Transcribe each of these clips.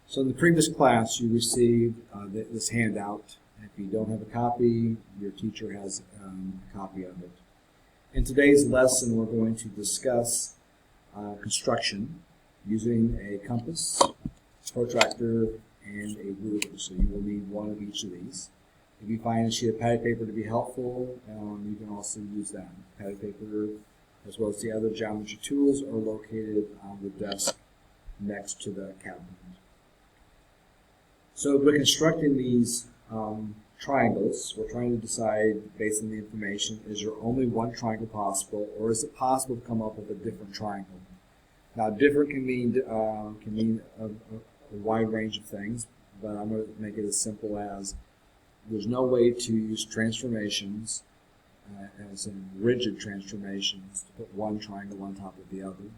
So in the previous class, you received this handout. If you don't have a copy, your teacher has a copy of it. In today's lesson, we're going to discuss construction using a compass, protractor, and a ruler. So you will need one of each of these. If you find a sheet of patty paper to be helpful, you can also use that. Patty paper, as well as the other geometry tools, are located on the desk next to the cabinet. So we're constructing these triangles. We're trying to decide, based on the information, is there only one triangle possible, or is it possible to come up with a different triangle? Now, different can mean a wide range of things, but I'm going to make it as simple as there's no way to use transformations, as in rigid transformations, to put one triangle on top of the other.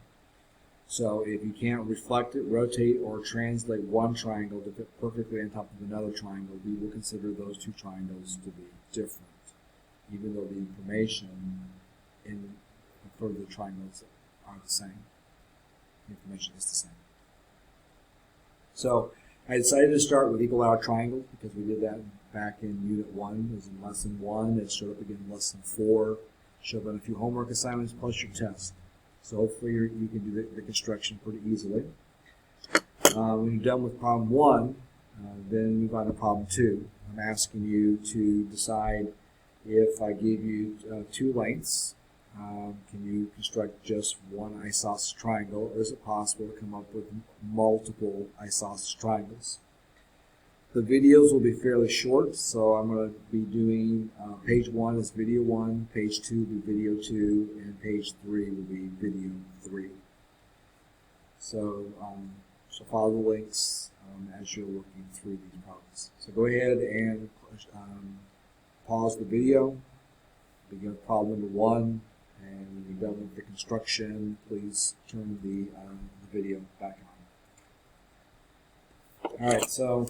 So if you can't reflect it, rotate, or translate one triangle to fit perfectly on top of another triangle, we will consider those two triangles to be different, even though the information for the triangles are the same. The information is the same. So I decided to start with equal hour triangles because we did that back in Unit 1. It was in Lesson 1. It showed up again in Lesson 4. Showed up on a few homework assignments plus your test. So hopefully you can do the construction pretty easily. When you're done with problem 1, then move on to problem 2. I'm asking you to decide if I give you two lengths, can you construct just one isosceles triangle, or is it possible to come up with multiple isosceles triangles? The videos will be fairly short, so I'm going to be doing page 1 is video 1, page 2 will be video 2, and page 3 will be video 3. So, follow the links as you're looking through these problems. So go ahead and pause the video, begin with problem number 1, and when you're done with the construction, please turn the video back on. All right, so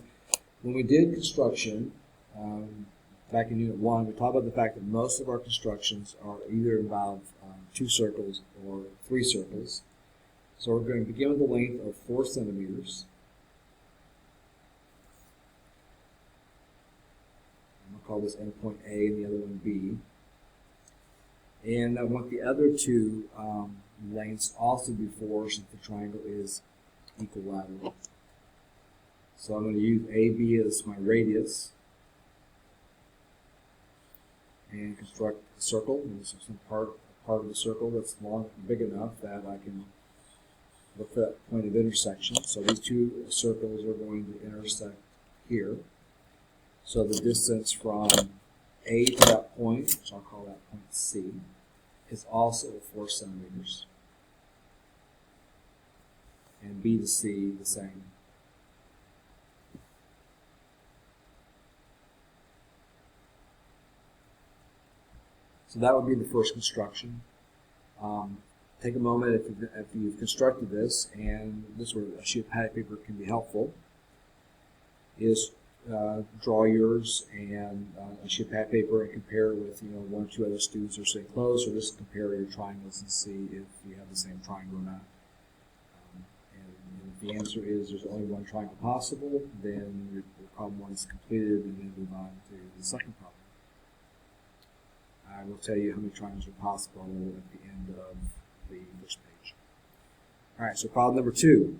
when we did construction, back in Unit 1, we talked about the fact that most of our constructions are either involve 2 circles or 3 circles. So we're going to begin with a length of 4 centimeters. I'm going to call this endpoint A and the other one B. And I want the other 2 lengths also be 4 since the triangle is equilateral. So I'm going to use AB as my radius and construct a circle. And this is some part of the circle that's long and big enough that I can look for that point of intersection. So these 2 circles are going to intersect here. So the distance from A to that point, which I'll call that point C, is also 4 centimeters. And B to C the same. So that would be the first construction. Take a moment if you've constructed this, and this is where a sheet of patty paper can be helpful, is draw yours and a sheet of patty paper and compare it with 1 or 2 other students who are sitting close, or just compare your triangles and see if you have the same triangle or not. And if the answer is there's only one triangle possible, then your problem 1 is completed, and then move on to the second problem. I will tell you how many triangles are possible at the end of the first page. All right, so problem number 2.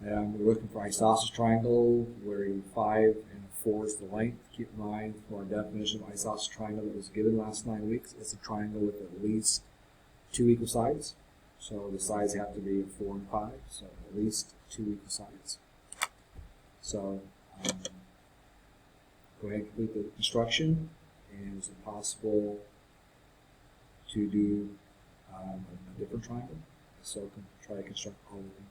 We're looking for isosceles triangle where 5 and 4 is the length. Keep in mind, for our definition of isosceles triangle that was given last 9 weeks, it's a triangle with at least 2 equal sides. So the sides have to be 4 and 5, so at least 2 equal sides. So go ahead and complete the construction. And is it possible to do a different triangle? So try to construct all of them.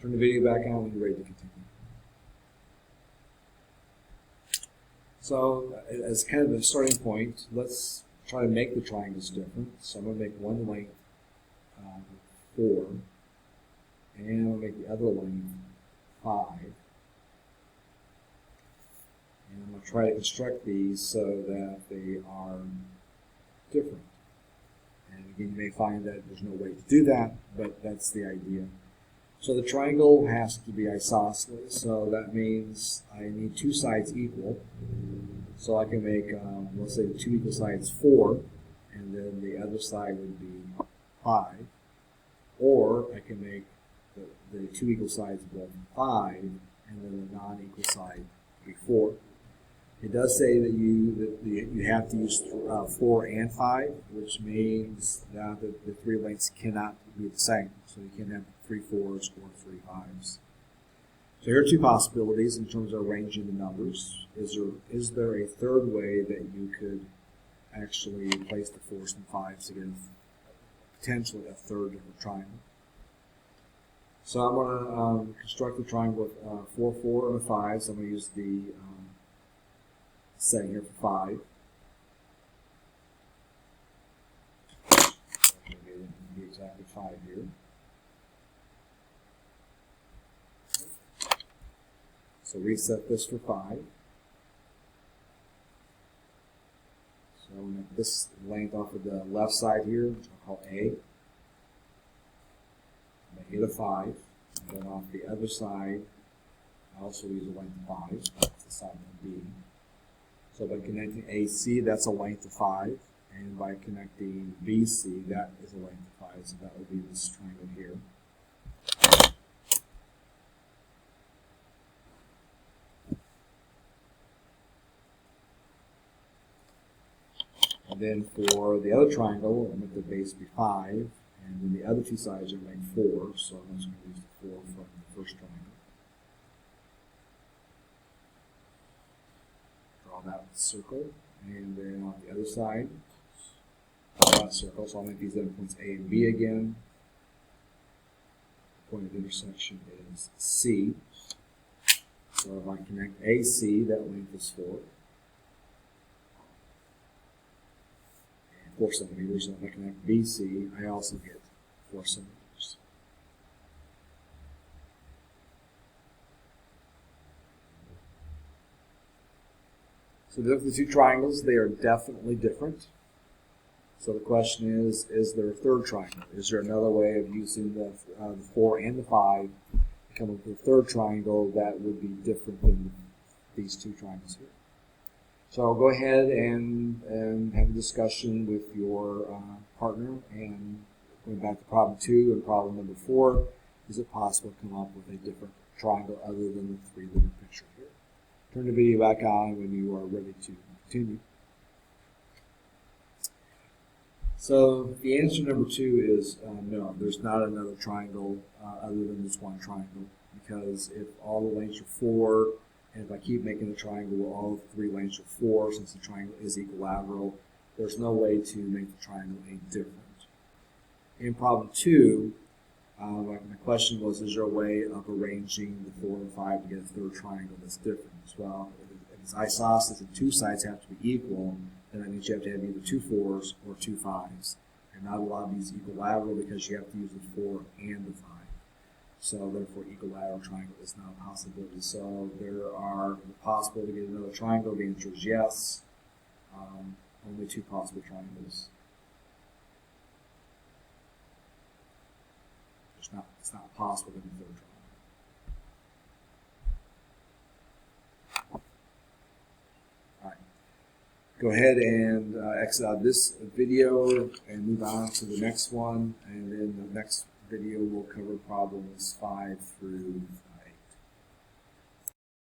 Turn the video back on when you're ready to continue. So as kind of a starting point, let's try to make the triangles different. So I'm going to make one length 4, and I'm going to make the other length 5. And I'm going to try to construct these so that they are different. And again, you may find that there's no way to do that, but that's the idea. So the triangle has to be isosceles, so that means I need two sides equal. So I can make, let's say the two equal sides 4, and then the other side would be 5. Or I can make the two equal sides both 5, and then the non-equal side be 4. It does say that you have to use 4 and 5, which means that the three lengths cannot be the same. So you can have 3 4s or 3 5s. So here are two possibilities in terms of arranging the numbers. Is there a third way that you could actually place the 4s and 5s to get potentially a third different triangle? So I'm going to construct a triangle with 4, 4, and a 5. So I'm going to use the setting here for 5. I'm going to be exactly 5 here. So reset this for 5. So I'll make this length off of the left side here, which I'll call A. Make it a 5. And then off the other side, I also use a length of 5. That's the side of B. So by connecting AC, that's a length of 5. And by connecting BC, that is a length of 5. So that would be this triangle here. And then for the other triangle, I'll make the base be 5, and then the other two sides are length 4, so I'm just going to use the 4 from the first triangle. Draw that circle, and then on the other side, draw that circle, so I'll make these endpoints A and B again. The point of intersection is C. So if I connect AC, that length is 4. 4 centimeters, and if I connect BC, I also get 4 centimeters. So look at the two triangles, they are definitely different. So the question is there a third triangle? Is there another way of using the 4 and the 5 to come up with a third triangle that would be different than these two triangles here? So I'll go ahead and have a discussion with your partner, and going back to problem 2 and problem number 4, is it possible to come up with a different triangle other than the 3 that are pictured here? Turn the video back on when you are ready to continue. So the answer number 2 is no, there's not another triangle other than this one triangle, because if all the lengths are 4, and if I keep making the triangle where all 3 lengths are 4, since the triangle is equilateral, there's no way to make the triangle any different. In problem 2, my question was, is there a way of arranging the 4 and 5 to get a third triangle that's different? Well, if it's isosceles and 2 sides have to be equal, then that means you have to have either 2 4s or 2 5s. And not a lot of these equilateral because you have to use the 4 and the 5. So therefore, equilateral triangle is not a possibility. So there are possible to get another triangle. The answer is yes. Only 2 possible triangles. It's not possible to get a third triangle. All right. Go ahead and exit out this video and move on to the next one, and then the next video will cover problems 5 through